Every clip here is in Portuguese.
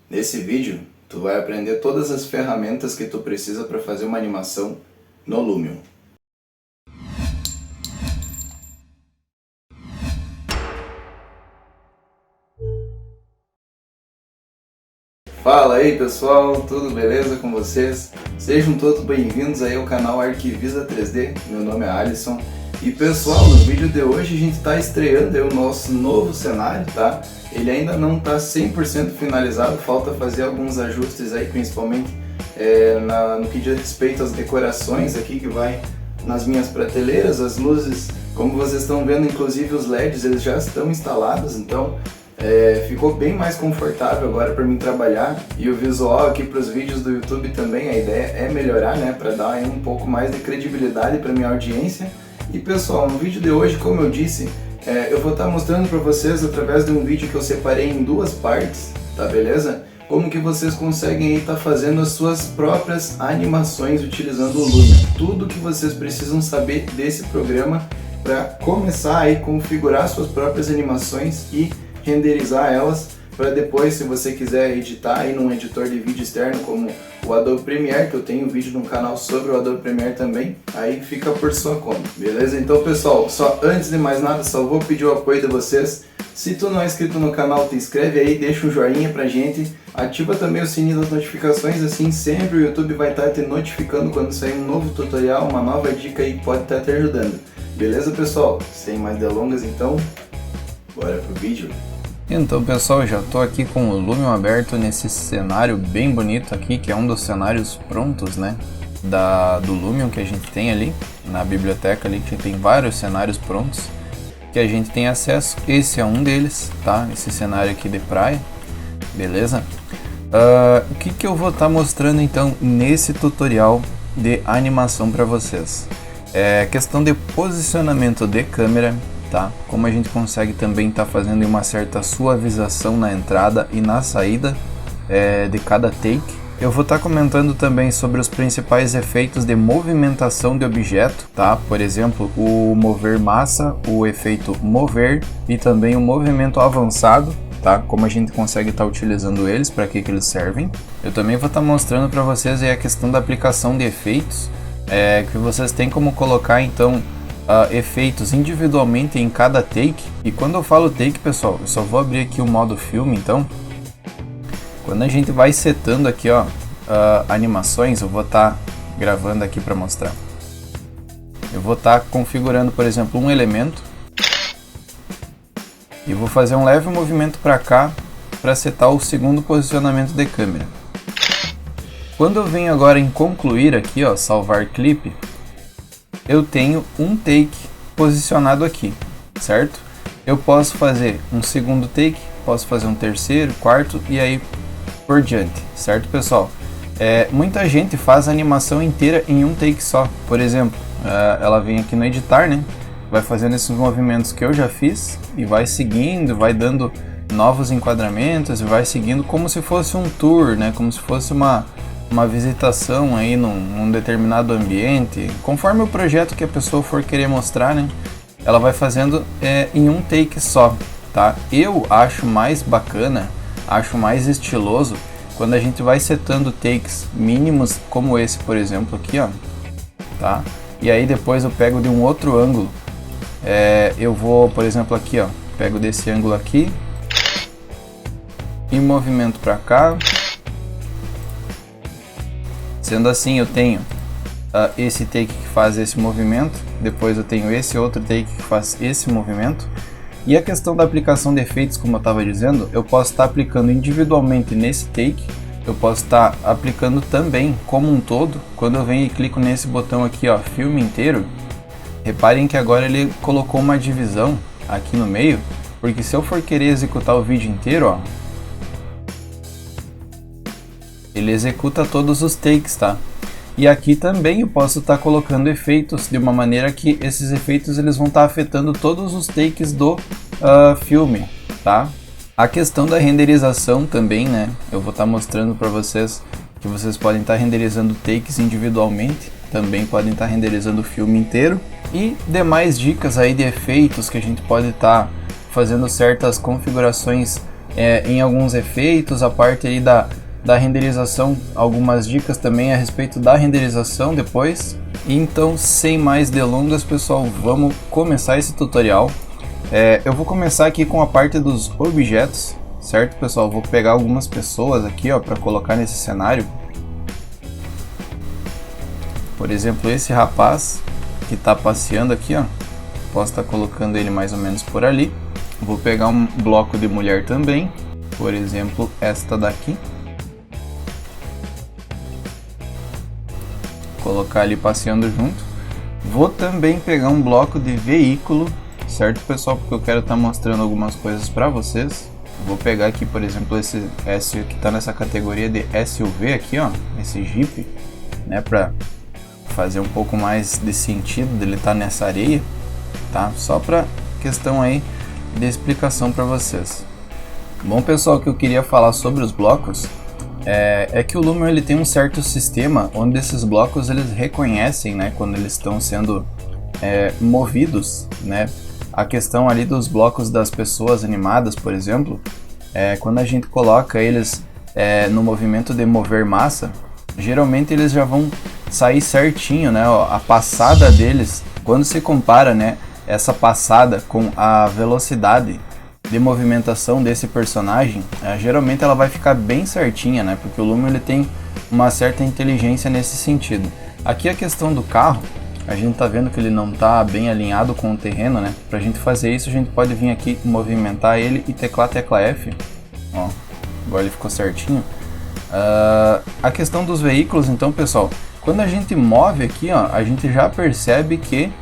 Nesse vídeo, tu vai aprender todas as ferramentas que tu precisa para fazer uma animação no Lumion. Fala aí pessoal, tudo beleza com vocês? Sejam todos bem-vindos aí ao canal Arquivisa 3D, meu nome é Alisson. E pessoal, no vídeo de hoje a gente está estreando aí o nosso novo cenário, tá? Ele ainda não está 100% finalizado, falta fazer alguns ajustes aí, principalmente no que diz respeito às decorações aqui que vai nas minhas prateleiras, as luzes, como vocês estão vendo, inclusive os LEDs eles já estão instalados, então ficou bem mais confortável agora para mim trabalhar, e o visual aqui para os vídeos do YouTube também, a ideia é melhorar, né, para dar aí um pouco mais de credibilidade para minha audiência. E pessoal, no vídeo de hoje, como eu disse, eu vou estar mostrando para vocês através de um vídeo que eu separei em duas partes, tá beleza? Como que vocês conseguem estar fazendo as suas próprias animações utilizando o Lumion. Tudo que vocês precisam saber desse programa para começar a configurar suas próprias animações e renderizar elas, para depois, se você quiser editar aí num editor de vídeo externo como o Adobe Premiere, que eu tenho um vídeo no canal sobre o Adobe Premiere também, aí fica por sua conta, beleza? Então pessoal, só antes de mais nada, só vou pedir o apoio de vocês. Se tu não é inscrito no canal, te inscreve aí, deixa um joinha pra gente, ativa também o sininho das notificações, assim sempre o YouTube vai estar te notificando quando sair um novo tutorial, uma nova dica aí que pode estar te ajudando. Beleza pessoal? Sem mais delongas então, bora pro vídeo. Então pessoal, já estou aqui com o Lumion aberto nesse cenário bem bonito aqui, que é um dos cenários prontos, né, do Lumion que a gente tem ali na biblioteca ali, que tem vários cenários prontos que a gente tem acesso. Esse é um deles, tá? Esse cenário aqui de praia, beleza? O que eu vou estar mostrando então nesse tutorial de animação para vocês? É questão de posicionamento de câmera, tá? Como a gente consegue também estar fazendo uma certa suavização na entrada e na saída de cada take. Eu vou estar comentando também sobre os principais efeitos de movimentação de objeto, tá? Por exemplo, o mover massa, o efeito mover e também o movimento avançado, tá? Como a gente consegue estar utilizando eles, para que eles servem. Eu também vou estar mostrando para vocês aí a questão da aplicação de efeitos, que vocês têm como colocar então efeitos individualmente em cada take. E quando eu falo take, pessoal, eu só vou abrir aqui o modo filme. Então, quando a gente vai setando aqui, ó, animações, eu vou estar gravando aqui para mostrar. Eu vou estar configurando, por exemplo, um elemento e vou fazer um leve movimento para cá para setar o segundo posicionamento de câmera. Quando eu venho agora em concluir aqui, ó, salvar clipe, eu tenho um take posicionado aqui, certo? Eu posso fazer um segundo take, posso fazer um terceiro, quarto e aí por diante, certo pessoal? Muita gente faz a animação inteira em um take só. Por exemplo, ela vem aqui no editar, né? Vai fazendo esses movimentos que eu já fiz e vai seguindo, vai dando novos enquadramentos e vai seguindo como se fosse um tour, né? Como se fosse uma visitação aí num determinado ambiente, conforme o projeto que a pessoa for querer mostrar, né? Ela vai fazendo em um take só, tá? Eu acho mais bacana, acho mais estiloso quando a gente vai setando takes mínimos, como esse, por exemplo, aqui, ó, tá? E aí depois eu pego de um outro ângulo, eu vou, por exemplo, aqui, ó, pego desse ângulo aqui e movimento para cá. Sendo assim, eu tenho esse take que faz esse movimento, depois eu tenho esse outro take que faz esse movimento. E a questão da aplicação de efeitos, como eu estava dizendo, eu posso estar aplicando individualmente nesse take, eu posso estar aplicando também como um todo. Quando eu venho e clico nesse botão aqui, ó, filme inteiro, reparem que agora ele colocou uma divisão aqui no meio, porque se eu for querer executar o vídeo inteiro, ó, ele executa todos os takes, tá? E aqui também eu posso estar colocando efeitos de uma maneira que esses efeitos eles vão estar afetando todos os takes do filme, tá? A questão da renderização também, né? Eu vou estar mostrando para vocês que vocês podem estar renderizando takes individualmente, também podem estar renderizando o filme inteiro. E demais dicas aí de efeitos que a gente pode estar fazendo certas configurações em alguns efeitos, a parte aí da renderização, algumas dicas também a respeito da renderização depois. Então, sem mais delongas, pessoal, vamos começar esse tutorial. Eu vou começar aqui com a parte dos objetos, certo, pessoal? Vou pegar algumas pessoas aqui, ó, para colocar nesse cenário. Por exemplo, esse rapaz que está passeando aqui, ó, posso estar colocando ele mais ou menos por ali. Vou pegar um bloco de mulher também, por exemplo, esta daqui. Colocar ali passeando junto. Vou também pegar um bloco de veículo, certo, pessoal? Porque eu quero estar mostrando algumas coisas para vocês. Vou pegar aqui, por exemplo, esse que está nessa categoria de SUV aqui, ó, esse Jeep, né, para fazer um pouco mais de sentido dele estar nessa areia, tá? Só para questão aí de explicação para vocês. Bom, pessoal, o que eu queria falar sobre os blocos é que o Lumion ele tem um certo sistema onde esses blocos eles reconhecem, né, quando eles estão sendo movidos, né? A questão ali dos blocos das pessoas animadas, por exemplo, quando a gente coloca eles no movimento de mover massa, geralmente eles já vão sair certinho, né? A passada deles, quando se compara, né, essa passada com a velocidade de movimentação desse personagem, geralmente ela vai ficar bem certinha, né? Porque o Lumion ele tem uma certa inteligência nesse sentido. Aqui a questão do carro, a gente tá vendo que ele não tá bem alinhado com o terreno, né? Pra gente fazer isso, a gente pode vir aqui movimentar ele e teclar a tecla F. Ó, agora ele ficou certinho. A questão dos veículos, então, pessoal, quando a gente move aqui, ó, a gente já percebe que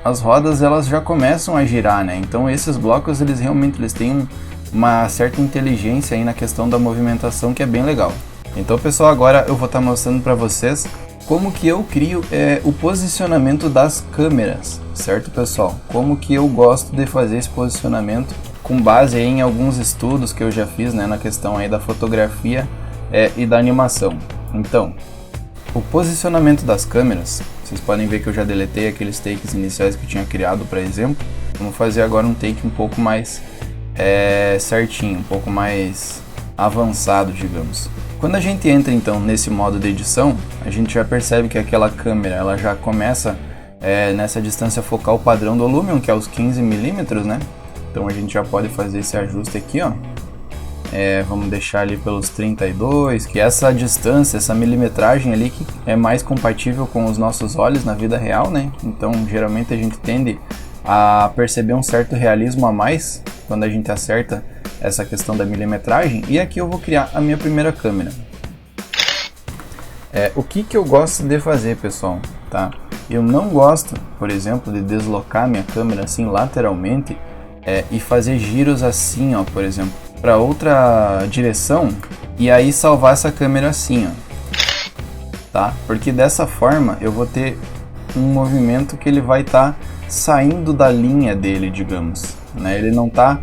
as rodas elas já começam a girar, né? Então esses blocos eles realmente têm uma certa inteligência aí na questão da movimentação, que é bem legal. Então, pessoal, agora eu vou estar mostrando para vocês como que eu crio o posicionamento das câmeras, certo, pessoal? Como que eu gosto de fazer esse posicionamento com base aí em alguns estudos que eu já fiz, né, na questão aí da fotografia e da animação. Então, o posicionamento das câmeras, vocês podem ver que eu já deletei aqueles takes iniciais que eu tinha criado, por exemplo. Vamos fazer agora um take um pouco mais certinho, um pouco mais avançado, digamos. Quando a gente entra então nesse modo de edição, a gente já percebe que aquela câmera ela já começa nessa distância focal padrão do Lumion, que é os 15 mm, né? Então a gente já pode fazer esse ajuste aqui, ó. Vamos deixar ali pelos 32, que essa distância, essa milimetragem ali que é mais compatível com os nossos olhos na vida real, né? Então geralmente a gente tende a perceber um certo realismo a mais quando a gente acerta essa questão da milimetragem. E aqui eu vou criar a minha primeira câmera. O que eu gosto de fazer, pessoal, tá? Eu não gosto, por exemplo, de deslocar minha câmera assim lateralmente e fazer giros assim, ó, por exemplo, para outra direção e aí salvar essa câmera assim, ó, tá? Porque dessa forma eu vou ter um movimento que ele vai estar saindo da linha dele, digamos, né? Ele não tá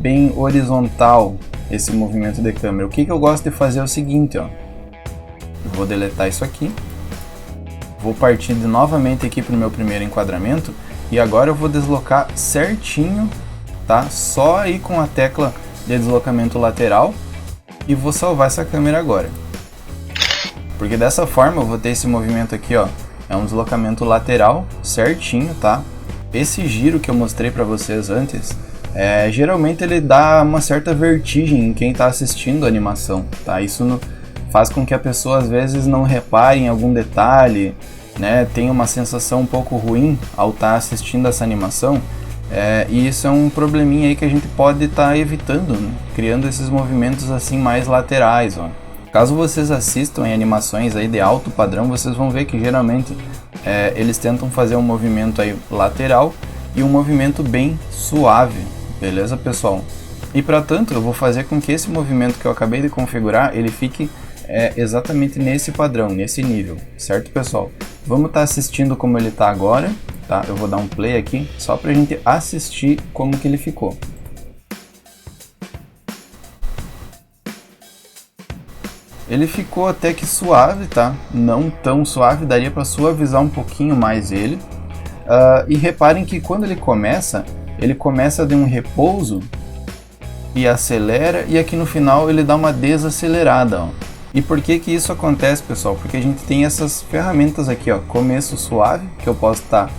bem horizontal esse movimento de câmera. O que eu gosto de fazer é o seguinte, ó, eu vou deletar isso aqui, vou partir novamente aqui para o meu primeiro enquadramento e agora eu vou deslocar certinho, tá? Só aí com a tecla de deslocamento lateral e vou salvar essa câmera agora. Porque dessa forma eu vou ter esse movimento aqui, ó, é um deslocamento lateral certinho, tá? Esse giro que eu mostrei para vocês antes, geralmente ele dá uma certa vertigem em quem está assistindo a animação, tá? Isso faz com que a pessoa às vezes não repare em algum detalhe, né? Tem uma sensação um pouco ruim ao estar assistindo essa animação. E isso é um probleminha aí que a gente pode estar evitando, né? Criando esses movimentos assim mais laterais, ó. Caso vocês assistam em animações aí de alto padrão, vocês vão ver que geralmente eles tentam fazer um movimento aí lateral e um movimento bem suave, beleza, pessoal? E para tanto eu vou fazer com que esse movimento que eu acabei de configurar ele fique exatamente nesse padrão, nesse nível, certo, pessoal? Vamos estar assistindo como ele está agora. Tá? Eu vou dar um play aqui só pra gente assistir como que ele ficou. Ele ficou até que suave, tá? Não tão suave, daria pra suavizar um pouquinho mais ele. E reparem que quando ele começa de um repouso e acelera, e aqui no final ele dá uma desacelerada, ó. E por que que isso acontece, pessoal? Porque a gente tem essas ferramentas aqui, ó, começo suave, que eu posso estar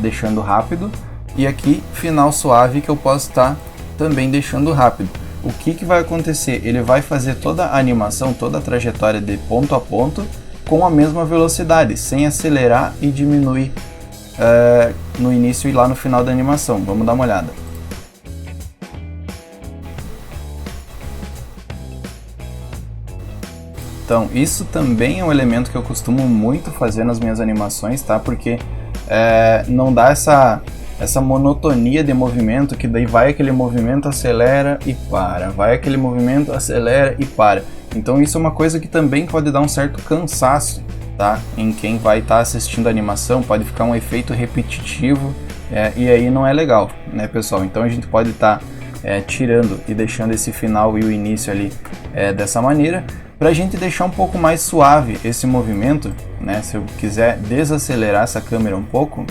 deixando rápido, e aqui final suave, que eu posso estar também deixando rápido. O que que vai acontecer? Ele vai fazer toda a animação, toda a trajetória de ponto a ponto com a mesma velocidade, sem acelerar e diminuir no início e lá no final da animação. Vamos dar uma olhada. Então, isso também é um elemento que eu costumo muito fazer nas minhas animações, tá? Porque não dá essa monotonia de movimento, que daí vai aquele movimento, acelera e para, vai aquele movimento, acelera e para. Então isso é uma coisa que também pode dar um certo cansaço, tá? Em quem vai estar assistindo a animação, pode ficar um efeito repetitivo, e aí não é legal, né, pessoal? Então a gente pode estar tirando e deixando esse final e o início ali dessa maneira, para a gente deixar um pouco mais suave esse movimento, né? Se eu quiser desacelerar essa câmera um pouco,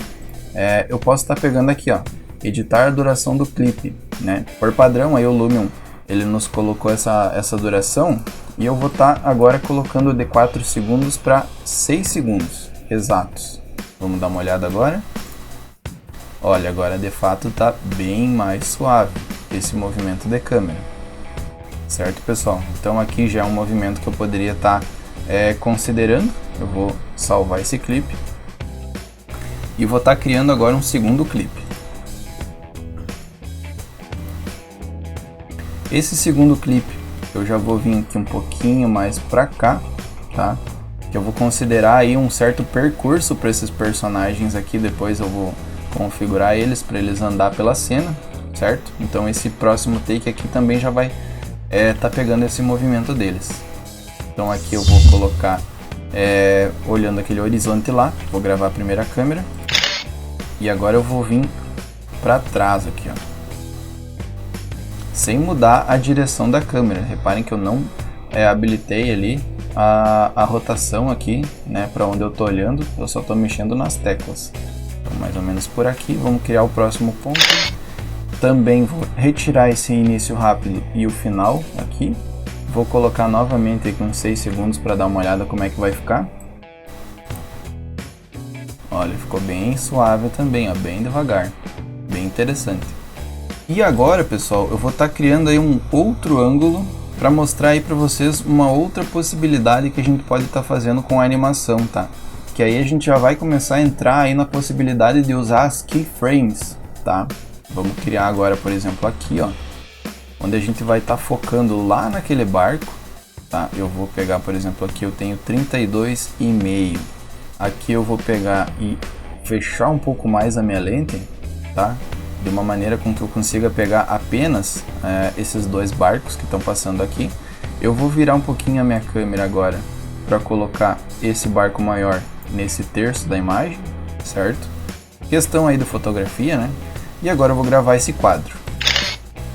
eu posso estar pegando aqui, ó, editar a duração do clipe, né? Por padrão aí o Lumion ele nos colocou essa duração, e eu vou estar agora colocando de 4 segundos para 6 segundos exatos. Vamos dar uma olhada agora. Olha, agora de fato está bem mais suave esse movimento de câmera, certo, pessoal? Então aqui já é um movimento que eu poderia estar considerando. Eu vou salvar esse clipe e vou estar criando agora um segundo clipe. Esse segundo clipe eu já vou vir aqui um pouquinho mais pra cá, tá? Que eu vou considerar aí um certo percurso para esses personagens aqui. Depois eu vou configurar eles para eles andar pela cena, certo? Então esse próximo take aqui também já vai tá pegando esse movimento deles. Então aqui eu vou colocar olhando aquele horizonte lá, vou gravar a primeira câmera. E agora eu vou vir para trás aqui, ó, sem mudar a direção da câmera. Reparem que eu não habilitei ali a rotação aqui, né, para onde eu tô olhando. Eu só tô mexendo nas teclas. Então, mais ou menos por aqui. Vamos criar o próximo ponto. Também vou retirar esse início rápido e o final aqui. Vou colocar novamente aqui uns 6 segundos para dar uma olhada como é que vai ficar. Olha, ficou bem suave também, ó, bem devagar, bem interessante. E agora, pessoal, eu vou estar criando aí um outro ângulo para mostrar aí para vocês uma outra possibilidade que a gente pode estar fazendo com a animação, tá? Que aí a gente já vai começar a entrar aí na possibilidade de usar as keyframes, tá? Vamos criar agora, por exemplo, aqui, ó, onde a gente vai estar focando lá naquele barco, tá? Eu vou pegar, por exemplo, aqui eu tenho 32,5. Aqui eu vou pegar e fechar um pouco mais a minha lente, tá? De uma maneira com que eu consiga pegar apenas esses dois barcos que estão passando aqui. Eu vou virar um pouquinho a minha câmera agora para colocar esse barco maior nesse terço da imagem, certo? Questão aí de fotografia, né? E agora eu vou gravar esse quadro.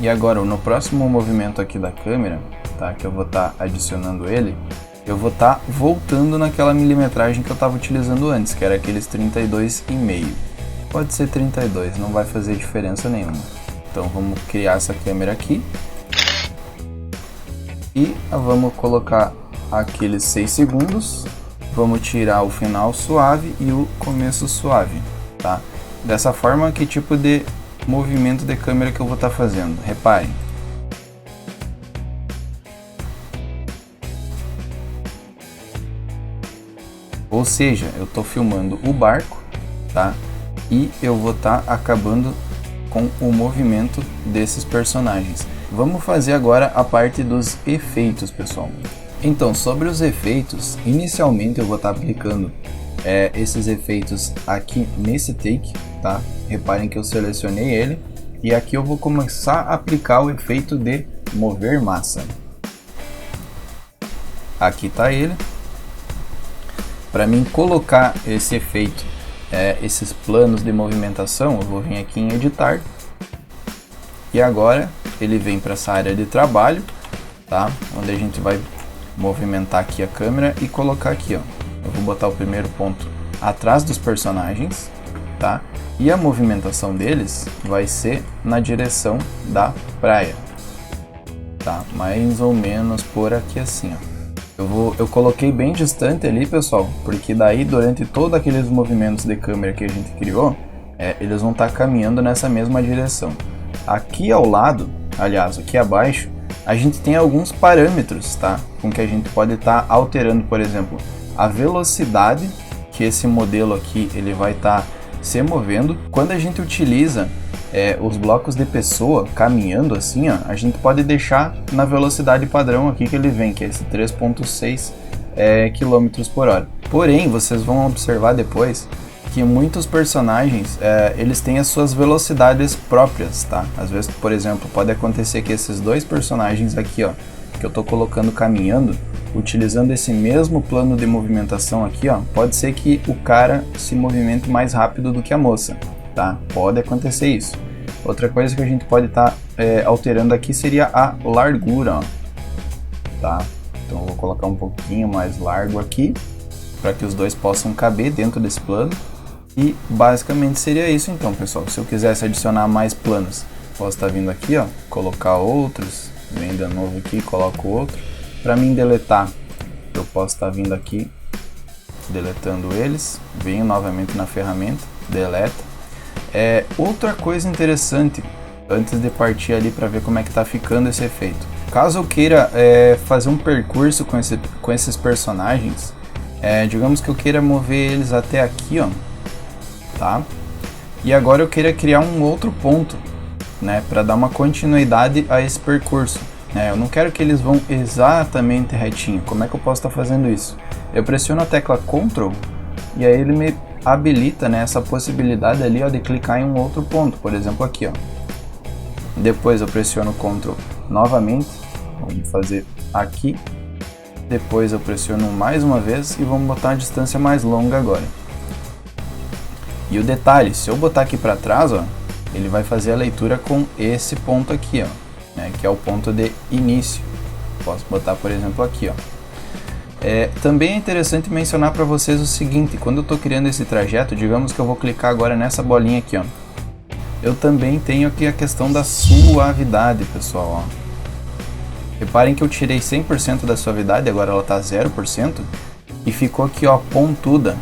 E agora no próximo movimento aqui da câmera, tá? Que eu vou estar adicionando ele, eu vou estar voltando naquela milimetragem que eu estava utilizando antes, que era aqueles 32,5. Pode ser 32, não vai fazer diferença nenhuma. Então vamos criar essa câmera aqui. E vamos colocar aqueles 6 segundos. Vamos tirar o final suave e o começo suave, tá? Dessa forma, que tipo de movimento de câmera que eu vou estar fazendo? Reparem. Ou seja, eu estou filmando o barco, tá? E eu vou estar acabando com o movimento desses personagens. Vamos fazer agora a parte dos efeitos, pessoal. Então, sobre os efeitos, inicialmente eu vou estar aplicando esses efeitos aqui nesse take, tá? Reparem que eu selecionei ele, e aqui eu vou começar a aplicar o efeito de mover massa. Aqui está ele. Para mim colocar esse efeito, esses planos de movimentação, eu vou vir aqui em editar, e agora ele vem para essa área de trabalho, tá? Onde a gente vai movimentar aqui a câmera e colocar aqui, ó. Eu vou botar o primeiro ponto atrás dos personagens, tá? E a movimentação deles vai ser na direção da praia, tá? Mais ou menos por aqui assim, ó. Eu coloquei bem distante ali, pessoal, porque daí durante todos aqueles movimentos de câmera que a gente criou, eles vão estar caminhando nessa mesma direção. Aqui ao lado, aliás, aqui abaixo, a gente tem alguns parâmetros, tá? Com que a gente pode estar alterando, por exemplo, a velocidade que esse modelo aqui ele vai estar se movendo. Quando a gente utiliza os blocos de pessoa caminhando assim, ó, a gente pode deixar na velocidade padrão aqui que ele vem, que é esse 3.6 km por hora. Porém, vocês vão observar depois que muitos personagens eles têm as suas velocidades próprias, tá? Às vezes, por exemplo, pode acontecer que esses dois personagens aqui, ó, que eu tô colocando caminhando, utilizando esse mesmo plano de movimentação aqui, ó, pode ser que o cara se movimente mais rápido do que a moça, tá? Pode acontecer isso. Outra coisa que a gente pode estar alterando aqui seria a largura, ó, tá? Então eu vou colocar um pouquinho mais largo aqui, para que os dois possam caber dentro desse plano. E basicamente seria isso então, pessoal. Se eu quisesse adicionar mais planos, posso estar vindo aqui, ó, colocar outros, vem de novo aqui, coloco outro. Para mim deletar, eu posso estar vindo aqui, deletando eles, venho novamente na ferramenta, deleta. Outra coisa interessante, antes de partir ali para ver como é que tá ficando esse efeito. Caso eu queira fazer um percurso com esses personagens, digamos que eu queira mover eles até aqui, ó, tá? E agora eu queira criar um outro ponto, né, para dar uma continuidade a esse percurso. Eu não quero que eles vão exatamente retinho. Como é que eu posso estar fazendo isso? Eu pressiono a tecla Ctrl e aí ele me habilita, né, essa possibilidade ali, ó, de clicar em um outro ponto, por exemplo aqui, ó. Depois eu pressiono Ctrl novamente, vamos fazer aqui. Depois eu pressiono mais uma vez e vamos botar uma distância mais longa agora. E o detalhe, se eu botar aqui para trás, ó, ele vai fazer a leitura com esse ponto aqui, ó, né, que é o ponto de início. Posso botar, por exemplo, aqui, ó. Também é interessante mencionar para vocês o seguinte: quando eu estou criando esse trajeto, digamos que eu vou clicar agora nessa bolinha aqui, ó. Eu também tenho aqui a questão da suavidade, pessoal, ó. Reparem que eu tirei 100% da suavidade, agora ela está 0% e ficou aqui, ó, pontuda,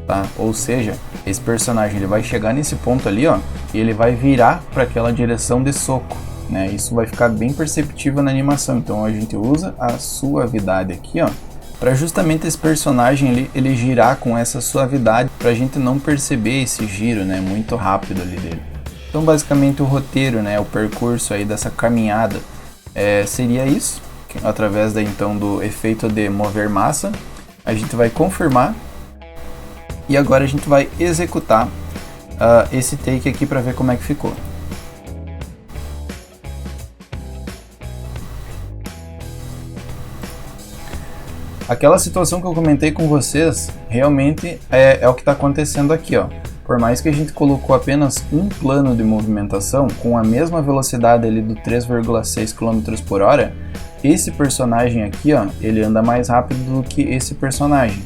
tá? Ou seja, esse personagem ele vai chegar nesse ponto ali, ó, e ele vai virar para aquela direção de soco, né? Isso vai ficar bem perceptível na animação. Então a gente usa a suavidade aqui, ó, para justamente esse personagem ele girar com essa suavidade, para a gente não perceber esse giro, né, muito rápido ali dele. Então basicamente o roteiro, né, o percurso aí dessa caminhada seria isso, através então do efeito de mover massa. A gente vai confirmar e agora a gente vai executar esse take aqui para ver como é que ficou. Aquela situação que eu comentei com vocês realmente é o que está acontecendo aqui, ó. Por mais que a gente colocou apenas um plano de movimentação com a mesma velocidade ali do 3,6 km por hora, esse personagem aqui, ó, ele anda mais rápido do que esse personagem.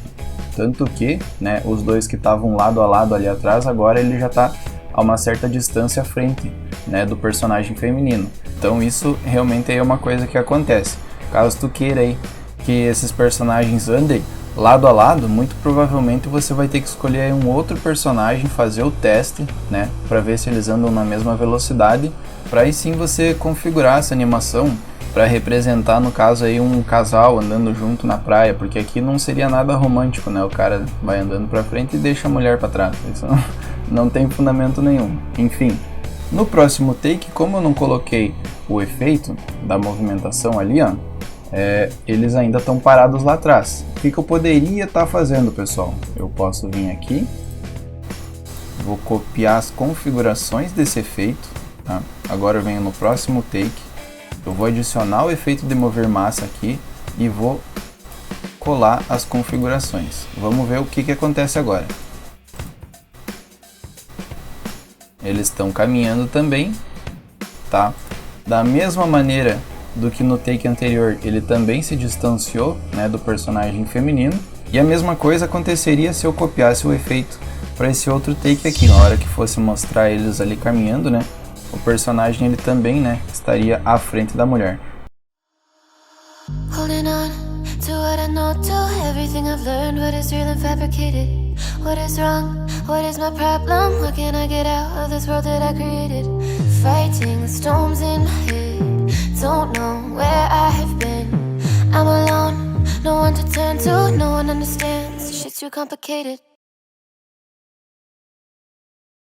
Tanto que, né, os dois que estavam lado a lado ali atrás, agora ele já está a uma certa distância à frente, né, do personagem feminino. Então isso realmente é uma coisa que acontece. Caso tu queira aí que esses personagens andem lado a lado, muito provavelmente você vai ter que escolher um outro personagem, fazer o teste, né, para ver se eles andam na mesma velocidade, para aí sim você configurar essa animação para representar, no caso aí, um casal andando junto na praia, porque aqui não seria nada romântico, né? O cara vai andando para frente e deixa a mulher para trás. Isso não tem fundamento nenhum. Enfim, no próximo take, como eu não coloquei o efeito da movimentação ali, ó, eles ainda estão parados lá atrás. O que eu poderia estar fazendo, pessoal? Eu posso vir aqui, vou copiar as configurações desse efeito, tá? Agora eu venho no próximo take, eu vou adicionar o efeito de mover massa aqui e vou colar as configurações. Vamos ver o que acontece agora. Eles estão caminhando também, tá? Da mesma maneira do que no take anterior, ele também se distanciou, né, do personagem feminino. E a mesma coisa aconteceria se eu copiasse o efeito para esse outro take aqui. Na hora que fosse mostrar eles ali caminhando, né, o personagem ele também, né, estaria à frente da mulher. Holding on to what I know, to everything I've learned, what is real and fabricated. What is wrong? What is my problem? How can I get out of this world that I created? Fighting the storms in my head, don't know where I have been. I'm alone, no one to turn to, no one understands. Shit's too complicated.